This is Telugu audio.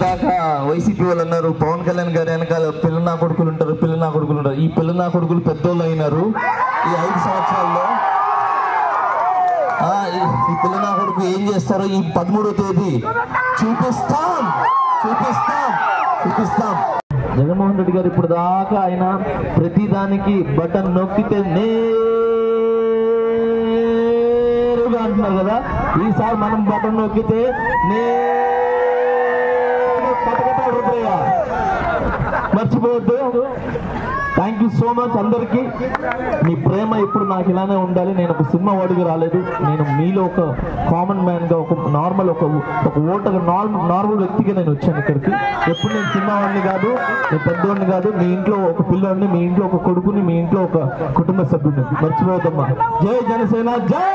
దాకా వైసీపీ వాళ్ళు అన్నారు పవన్ కళ్యాణ్ గారు వెనకాల పిల్లనా కొడుకులు ఉంటారు. ఈ పిల్లనా కొడుకులు పెద్దోళ్ళు అయినారు. ఈ 5 సంవత్సరాల్లో ఈ పిల్లనా కొడుకు ఏం చేస్తారో ఈ 13వ తేదీ చూపిస్తాం. జగన్మోహన్ రెడ్డి గారు ఇప్పుడు దాకా ఆయన ప్రతిదానికి బటన్ నొక్కితే నేరుగా అంటున్నారు కదా. ఈసారి మనం బటన్ నొక్కితే మర్చిపోవద్దు. థ్యాంక్ యూ సో మచ్ అందరికీ. మీ ప్రేమ ఇప్పుడు నాకు ఇలానే ఉండాలి. నేను ఒక సినిమా వాడిగా రాలేదు. నేను మీలో ఒక కామన్ మ్యాన్ గా, ఒక నార్మల్ ఒక ఓటర్ నార్మల్ వ్యక్తిగా నేను వచ్చాను ఇక్కడికి. ఎప్పుడు నేను సినిమా వాడిని కాదు, నేను పెద్దవాడిని కాదు. మీ ఇంట్లో ఒక పిల్లోడిని, మీ ఇంట్లో ఒక కొడుకుని, మీ ఇంట్లో ఒక కుటుంబ సభ్యుని. మర్చిపోవద్దమ్మా. జై జనసేన, జై.